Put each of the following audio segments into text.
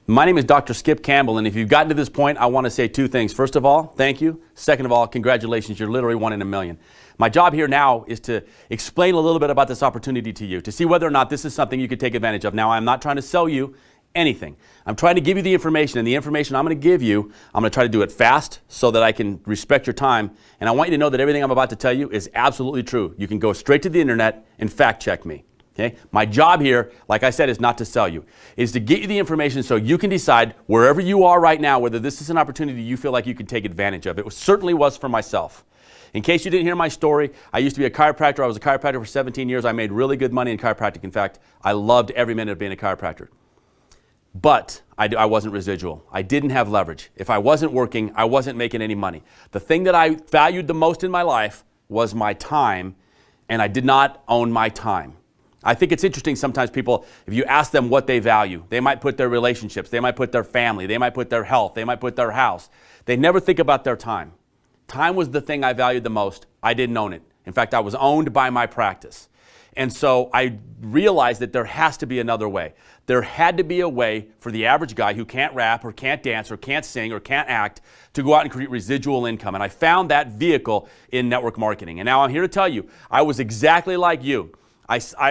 My name is Dr. Skip Campbell, and if you've gotten to this point, I want to say two things. First of all, thank you. Second of all, congratulations. You're literally one in a million. My job here now is to explain a little bit about this opportunity to you, to see whether or not this is something you could take advantage of. Now, I'm not trying to sell you anything. I'm trying to give you the information, and the information I'm going to give you, I'm going to try to do it fast so that I can respect your time. And I want you to know that everything I'm about to tell you is absolutely true. You can go straight to the internet and fact check me. Okay? My job here, like I said, is not to sell you. Is to get you the information so you can decide wherever you are right now whether this is an opportunity you feel like you can take advantage of. It certainly was for myself. In case you didn't hear my story, I used to be a chiropractor. I was a chiropractor for 17 years. I made really good money in chiropractic. In fact, I loved every minute of being a chiropractor. But I wasn't residual. I didn't have leverage. If I wasn't working, I wasn't making any money. The thing that I valued the most in my life was my time, and I did not own my time. I think it's interesting sometimes people, if you ask them what they value, they might put their relationships, they might put their family, they might put their health, they might put their house. They never think about their time. Time was the thing I valued the most. I didn't own it. In fact, I was owned by my practice. And so I realized that there has to be another way. There had to be a way for the average guy who can't rap or can't dance or can't sing or can't act to go out and create residual income. And I found that vehicle in network marketing. And now I'm here to tell you, I was exactly like you.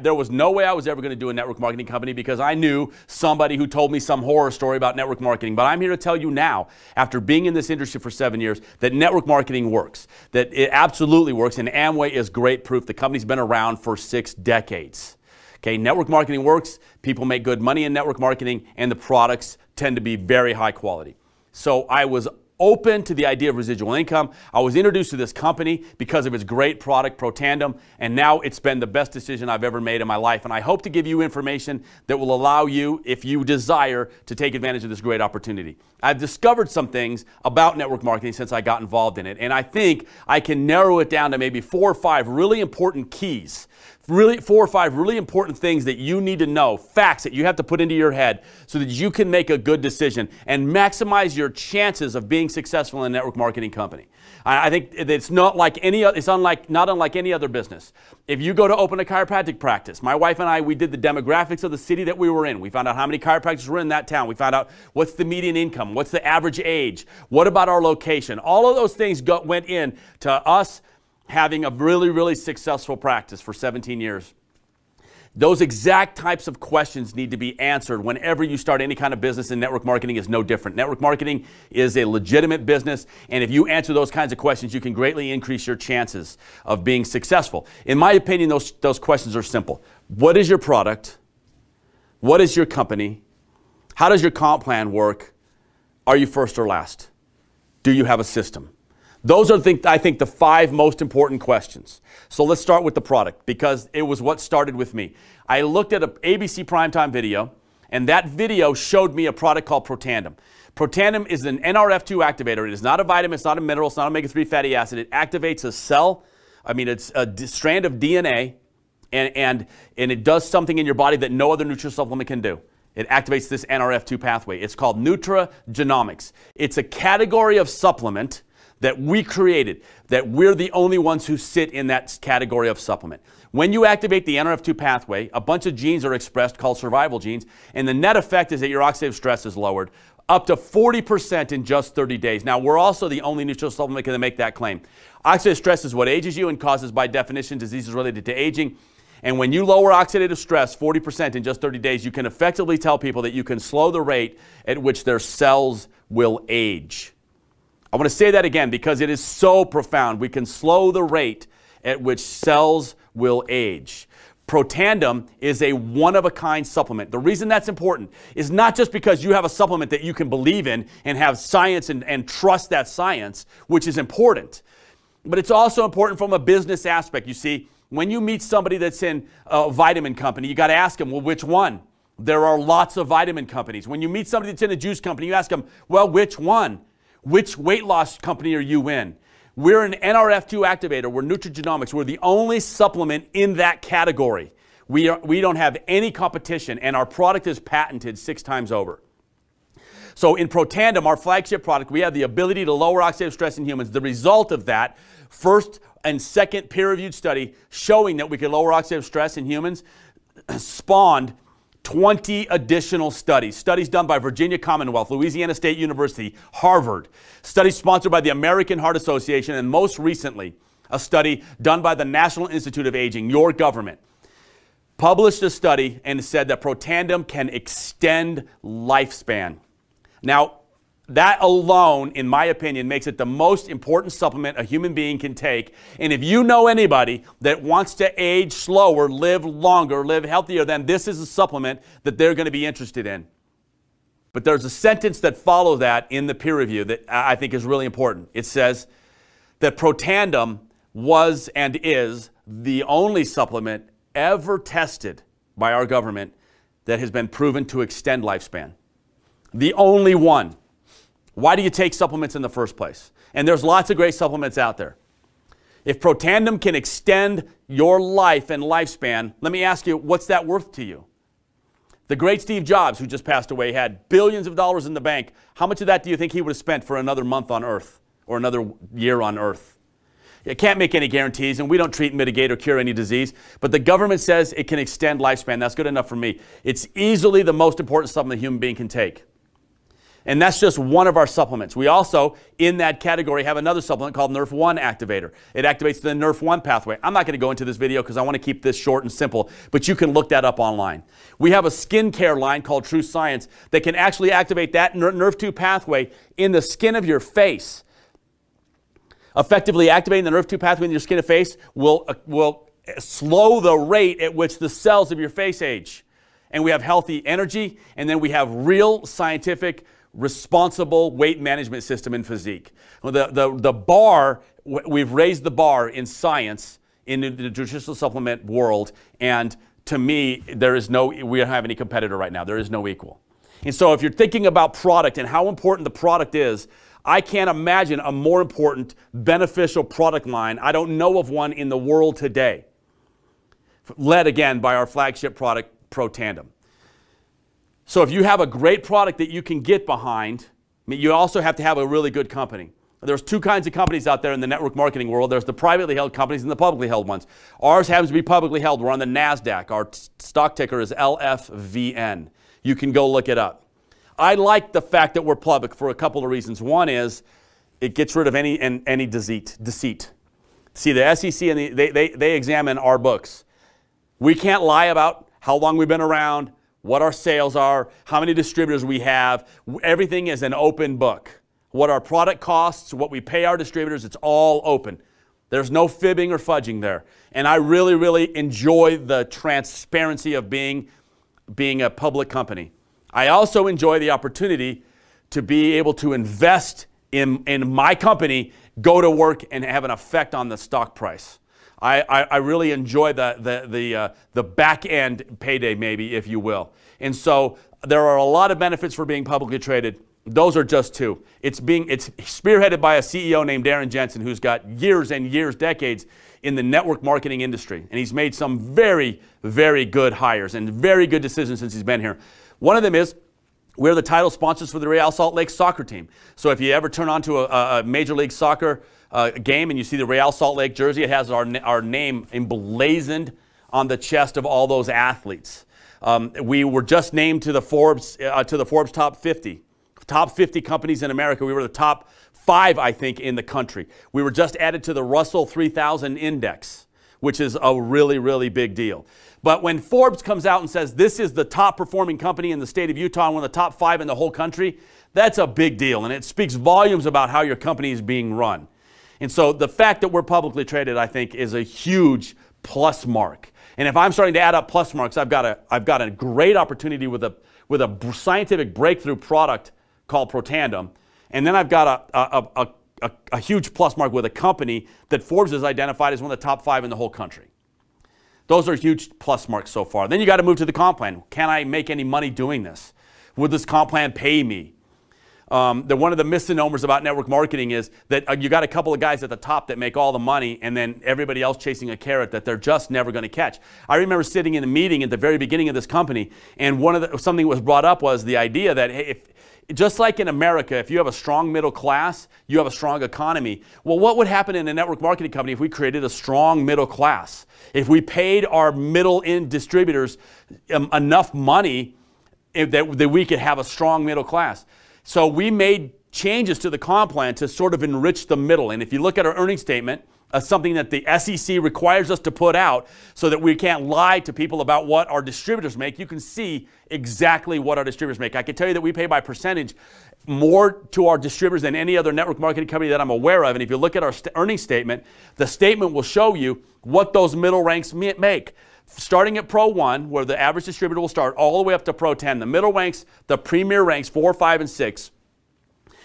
There was no way I was ever going to do a network marketing company because I knew somebody who told me some horror story about network marketing. But I'm here to tell you now, after being in this industry for 7 years, that network marketing works, that it absolutely works, and Amway is great proof. The company's been around for 6 decades. Okay, network marketing works, people make good money in network marketing, and the products tend to be very high quality. So I was open to the idea of residual income. I was introduced to this company because of its great product, Protandem, and now it's been the best decision I've ever made in my life. And I hope to give you information that will allow you, if you desire, to take advantage of this great opportunity. I've discovered some things about network marketing since I got involved in it, and I think I can narrow it down to maybe 4 or 5 really important keys. 4 or 5 really important things that you need to know, facts that you have to put into your head so that you can make a good decision and maximize your chances of being successful in a network marketing company. I think it's not like not unlike any other business. If you go to open a chiropractic practice, my wife and I, we did the demographics of the city that we were in. We found out how many chiropractors were in that town. We found out what's the median income, what's the average age, what about our location. All of those things went in to us having a really, really successful practice for 17 years. Those exact types of questions need to be answered whenever you start any kind of business, and network marketing is no different. Network marketing is a legitimate business, and if you answer those kinds of questions, you can greatly increase your chances of being successful. In my opinion, those questions are simple. What is your product? What is your company? How does your comp plan work? Are you first or last? Do you have a system? Those are, I think, the 5 most important questions. So let's start with the product, because it was what started with me. I looked at an ABC primetime video, and that video showed me a product called Protandem. Protandem is an NRF2 activator. It is not a vitamin, it's not a mineral, it's not omega-3 fatty acid. It activates a cell, it's a strand of DNA, and it does something in your body that no other nutritional supplement can do. It activates this NRF2 pathway. It's called nutragenomics. It's a category of supplement that we created, that we're the only ones who sit in that category of supplement. When you activate the NRF2 pathway, a bunch of genes are expressed called survival genes, and the net effect is that your oxidative stress is lowered up to 40% in just 30 days. Now, we're also the only nutritional supplement that can make that claim. Oxidative stress is what ages you and causes, by definition, diseases related to aging. And when you lower oxidative stress 40% in just 30 days, you can effectively tell people that you can slow the rate at which their cells will age. I want to say that again because it is so profound. We can slow the rate at which cells will age. Protandem is a one-of-a-kind supplement. The reason that's important is not just because you have a supplement that you can believe in and have science and trust that science, which is important, but it's also important from a business aspect. You see, when you meet somebody that's in a vitamin company, you got to ask them, well, which one? There are lots of vitamin companies. When you meet somebody that's in a juice company, you ask them, well, which one? Which weight loss company are you in? We're an NRF2 activator. We're nutragenomics. We're the only supplement in that category. We don't have any competition, and our product is patented 6 times over. So in Protandem, our flagship product, we have the ability to lower oxidative stress in humans. The result of that, first and second peer-reviewed study showing that we could lower oxidative stress in humans, spawned 20 additional studies. Studies done by Virginia Commonwealth, Louisiana State University, Harvard. Studies sponsored by the American Heart Association, and most recently, a study done by the National Institute of Aging, your government, published a study and said that Protandim can extend lifespan. Now, that alone, in my opinion, makes it the most important supplement a human being can take. And if you know anybody that wants to age slower, live longer, live healthier, then this is a supplement that they're going to be interested in. But there's a sentence that follows that in the peer review that I think is really important. It says that Protandim was and is the only supplement ever tested by our government that has been proven to extend lifespan. The only one. Why do you take supplements in the first place? And there's lots of great supplements out there. If Protandim can extend your life and lifespan, let me ask you, what's that worth to you? The great Steve Jobs, who just passed away, had billions of dollars in the bank. How much of that do you think he would have spent for another month on Earth or another year on Earth? You can't make any guarantees, and we don't treat, mitigate, or cure any disease, but the government says it can extend lifespan. That's good enough for me. It's easily the most important supplement a human being can take. And that's just one of our supplements. We also, in that category, have another supplement called NRF1 Activator. It activates the NRF1 pathway. I'm not going to go into this video because I want to keep this short and simple, but you can look that up online. We have a skincare line called True Science that can actually activate that NRF2 pathway in the skin of your face. Effectively activating the NRF2 pathway in your skin and face will slow the rate at which the cells of your face age. And we have healthy energy, and then we have real scientific responsible weight management system in physique. The bar, we've raised the bar in science in the nutritional supplement world, and to me, we don't have any competitor right now. There is no equal. And so if you're thinking about product and how important the product is, I can't imagine a more important, beneficial product line. I don't know of one in the world today, led again by our flagship product, Protandim. So if you have a great product that you can get behind, you also have to have a really good company. There's two kinds of companies out there in the network marketing world. There's the privately held companies and the publicly held ones. Ours happens to be publicly held. We're on the NASDAQ. Our stock ticker is LFVN. You can go look it up. I like the fact that we're public for a couple of reasons. One is it gets rid of any deceit. See, the SEC, and they examine our books. We can't lie about how long we've been around, what our sales are, how many distributors we have. Everything is an open book. What our product costs, what we pay our distributors, it's all open. There's no fibbing or fudging there. And I really, really enjoy the transparency of being a public company. I also enjoy the opportunity to be able to invest in my company, go to work, and have an effect on the stock price. I really enjoy the back end payday, maybe, if you will. And so there are a lot of benefits for being publicly traded. Those are just two. It's spearheaded by a CEO named Darren Jensen, who's got years and years, decades in the network marketing industry. And he's made some very, very good hires and very good decisions since he's been here. One of them is we're the title sponsors for the Real Salt Lake soccer team. So if you ever turn on to a Major League Soccer game and you see the Real Salt Lake jersey, it has our name emblazoned on the chest of all those athletes. We were just named to the Forbes top 50. Top 50 companies in America. We were the top 5, I think, in the country. We were just added to the Russell 3000 index, which is a really, really big deal. But when Forbes comes out and says this is the top performing company in the state of Utah and one of the top 5 in the whole country, that's a big deal. And it speaks volumes about how your company is being run. And so the fact that we're publicly traded, I think, is a huge plus mark. And if I'm starting to add up plus marks, I've got a great opportunity with a scientific breakthrough product called Protandim, and then I've got a huge plus mark with a company that Forbes has identified as one of the top 5 in the whole country. Those are huge plus marks so far. Then you got to move to the comp plan. Can I make any money doing this? Would this comp plan pay me? One of the misnomers about network marketing is that you got a couple of guys at the top that make all the money and then everybody else chasing a carrot that they're just never going to catch. I remember sitting in a meeting at the very beginning of this company, and something that was brought up was the idea that, hey, just like in America, if you have a strong middle class, you have a strong economy. Well, what would happen in a network marketing company if we created a strong middle class? If we paid our middle-end distributors enough money that we could have a strong middle class? So we made changes to the comp plan to sort of enrich the middle. And if you look at our earnings statement, something that the SEC requires us to put out so that we can't lie to people about what our distributors make, you can see exactly what our distributors make. I can tell you that we pay by percentage more to our distributors than any other network marketing company that I'm aware of. And if you look at our earnings statement, the statement will show you what those middle ranks make. Starting at Pro 1, where the average distributor will start, all the way up to Pro 10. The middle ranks, the premier ranks, 4, 5, and 6.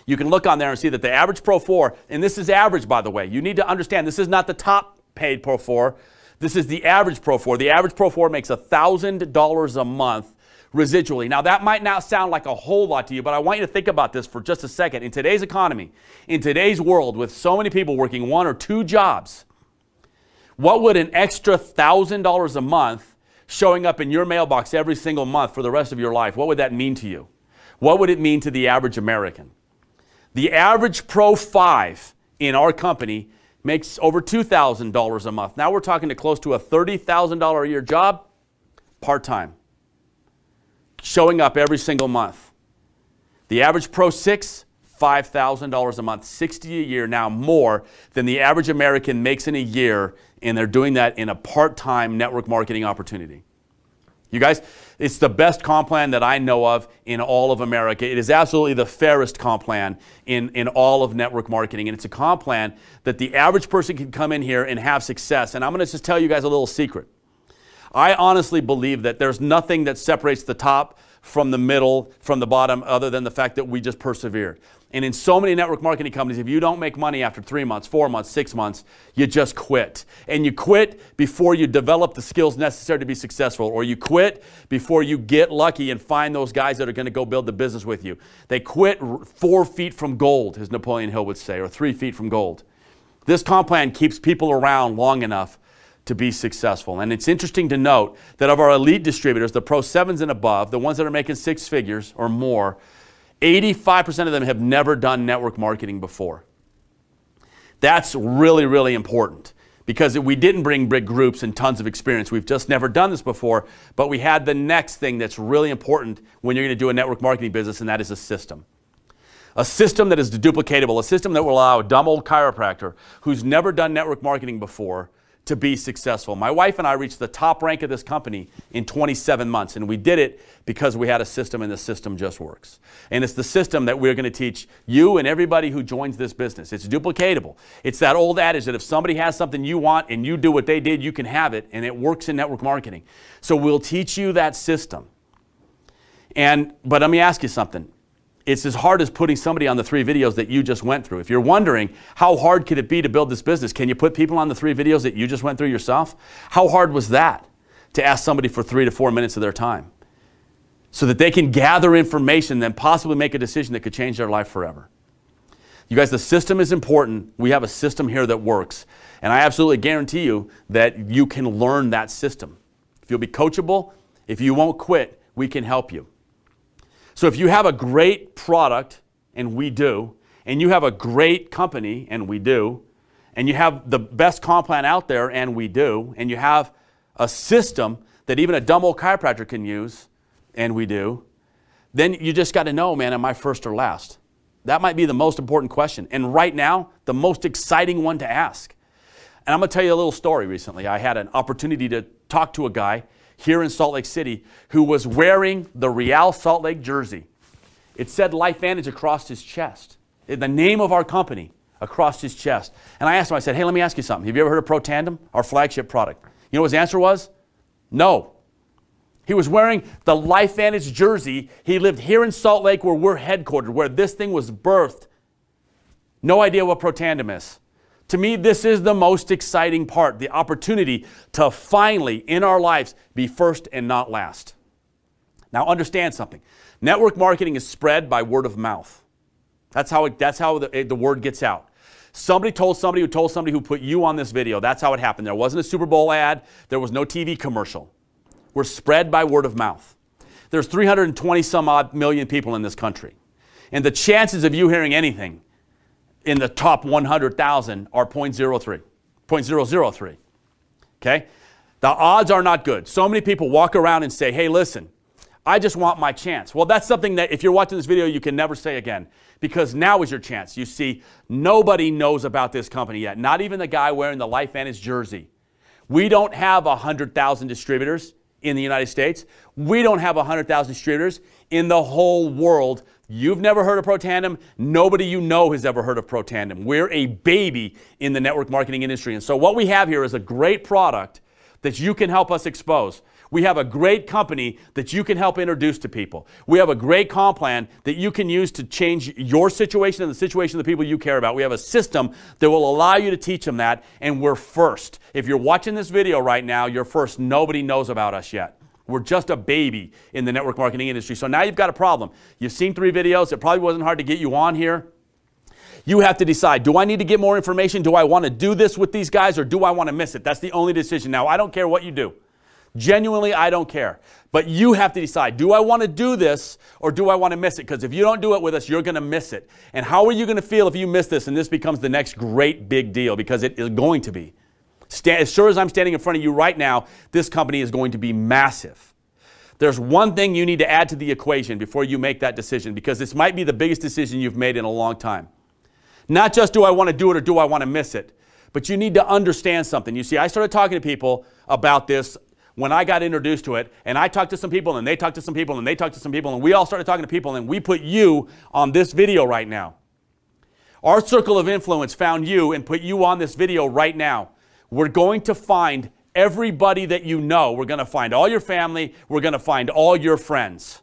You can look on there and see that the average Pro 4, and this is average, by the way. You need to understand, this is not the top paid Pro 4. This is the average Pro 4. The average Pro 4 makes $1,000 a month residually. Now, that might not sound like a whole lot to you, but I want you to think about this for just a second. In today's economy, in today's world, with so many people working 1 or 2 jobs, what would an extra $1,000 a month showing up in your mailbox every single month for the rest of your life, what would that mean to you? What would it mean to the average American? The average Pro 5 in our company makes over $2,000 a month. Now we're talking to close to a $30,000 a year job, part-time, showing up every single month. The average Pro 6, $5,000 a month, $60 a year, now more than the average American makes in a year, and they're doing that in a part-time network marketing opportunity. You guys, it's the best comp plan that I know of in all of America. It is absolutely the fairest comp plan in all of network marketing, and it's a comp plan that the average person can come in here and have success. And I'm going to just tell you guys a little secret. I honestly believe that there's nothing that separates the top from the middle, from the bottom, other than the fact that we just persevered. And in so many network marketing companies, if you don't make money after 3 months, 4 months, 6 months, you just quit. And you quit before you develop the skills necessary to be successful, or you quit before you get lucky and find those guys that are going to go build the business with you. They quit 4 feet from gold, as Napoleon Hill would say, or 3 feet from gold. This comp plan keeps people around long enough to be successful. And it's interesting to note that of our elite distributors, the Pro 7s and above, the ones that are making 6 figures or more, 85% of them have never done network marketing before. That's really, really important, because we didn't bring big groups and tons of experience. We've just never done this before, but we had the next thing that's really important when you're going to do a network marketing business, and that is a system. A system that is duplicatable, a system that will allow a dumb old chiropractor who's never done network marketing before to be successful. My wife and I reached the top rank of this company in 27 months, and we did it because we had a system, and the system just works. And it's the system that we're going to teach you and everybody who joins this business. It's duplicatable. It's that old adage that if somebody has something you want and you do what they did, you can have it, and it works in network marketing. So we'll teach you that system. But let me ask you something. It's as hard as putting somebody on the 3 videos that you just went through. If you're wondering how hard could it be to build this business, can you put people on the 3 videos that you just went through yourself? How hard was that to ask somebody for 3 to 4 minutes of their time so that they can gather information and then possibly make a decision that could change their life forever? You guys, the system is important. We have a system here that works. And I absolutely guarantee you that you can learn that system. If you'll be coachable, if you won't quit, we can help you. So if you have a great product, and we do, and you have a great company, and we do, and you have the best comp plan out there, and we do, and you have a system that even a dumb old chiropractor can use, and we do, then you just got to know, man, am I first or last? That might be the most important question. And right now, the most exciting one to ask. And I'm going to tell you a little story recently. I had an opportunity to talk to a guy here in Salt Lake City who was wearing the Real Salt Lake jersey. It said Lifevantage across his chest, the name of our company across his chest. And I asked him, I said, hey, let me ask you something. Have you ever heard of Pro Tandem, our flagship product? You know what his answer was? No. He was wearing the Lifevantage jersey. He lived here in Salt Lake where we're headquartered, where this thing was birthed. No idea what Pro Tandem is. To me, this is the most exciting part, the opportunity to finally, in our lives, be first and not last. Now, understand something. Network marketing is spread by word of mouth. That's how the word gets out. Somebody told somebody who told somebody who put you on this video. That's how it happened. There wasn't a Super Bowl ad. There was no TV commercial. We're spread by word of mouth. There's 320 some odd million people in this country. And the chances of you hearing anything in the top 100,000 are 0.003. Okay? The odds are not good. So many people walk around and say, hey, listen, I just want my chance. Well, that's something that if you're watching this video, you can never say again, because now is your chance. You see, nobody knows about this company yet, not even the guy wearing the Lifevantage jersey. We don't have 100,000 distributors in the United States. We don't have 100,000 distributors in the whole world. You've never heard of ProTandem. Nobody you know has ever heard of ProTandem. We're a baby in the network marketing industry. And so what we have here is a great product that you can help us expose. We have a great company that you can help introduce to people. We have a great comp plan that you can use to change your situation and the situation of the people you care about. We have a system that will allow you to teach them that, and we're first. If you're watching this video right now, you're first. Nobody knows about us yet. We're just a baby in the network marketing industry. So now you've got a problem. You've seen 3 videos. It probably wasn't hard to get you on here. You have to decide, do I need to get more information? Do I want to do this with these guys, or do I want to miss it? That's the only decision. Now, I don't care what you do. Genuinely, I don't care. But you have to decide, do I want to do this or do I want to miss it? Because if you don't do it with us, you're going to miss it. And how are you going to feel if you miss this and this becomes the next great big deal? Because it is going to be. As sure as I'm standing in front of you right now, this company is going to be massive. There's one thing you need to add to the equation before you make that decision, because this might be the biggest decision you've made in a long time. Not just do I want to do it or do I want to miss it, but you need to understand something. You see, I started talking to people about this when I got introduced to it, and I talked to some people, and they talked to some people, and they talked to some people, and we all started talking to people, and we put you on this video right now. Our circle of influence found you and put you on this video right now. We're going to find everybody that you know. We're going to find all your family. We're going to find all your friends.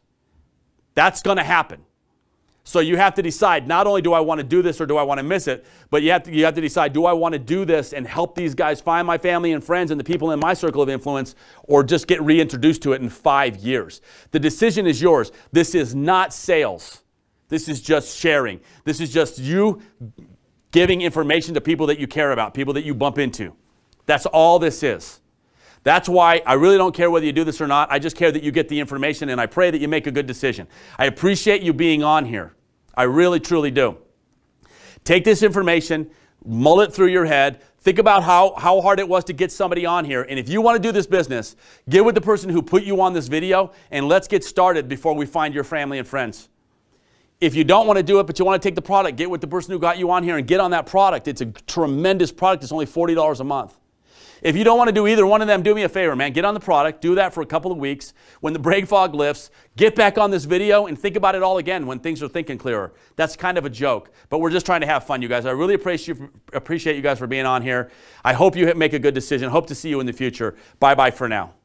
That's going to happen. So you have to decide, not only do I want to do this or do I want to miss it, but you have to decide, do I want to do this and help these guys find my family and friends and the people in my circle of influence, or just get reintroduced to it in 5 years? The decision is yours. This is not sales. This is just sharing. This is just you giving information to people that you care about, people that you bump into. That's all this is. That's why I really don't care whether you do this or not. I just care that you get the information, and I pray that you make a good decision. I appreciate you being on here. I really, truly do. Take this information, mull it through your head, think about how hard it was to get somebody on here, and if you want to do this business, get with the person who put you on this video, and let's get started before we find your family and friends. If you don't want to do it, but you want to take the product, get with the person who got you on here and get on that product. It's a tremendous product. It's only $40 a month. If you don't want to do either one of them, do me a favor, man. Get on the product. Do that for a couple of weeks. When the brain fog lifts, get back on this video and think about it all again when things are thinking clearer. That's kind of a joke, but we're just trying to have fun, you guys. I really appreciate you guys for being on here. I hope you make a good decision. Hope to see you in the future. Bye-bye for now.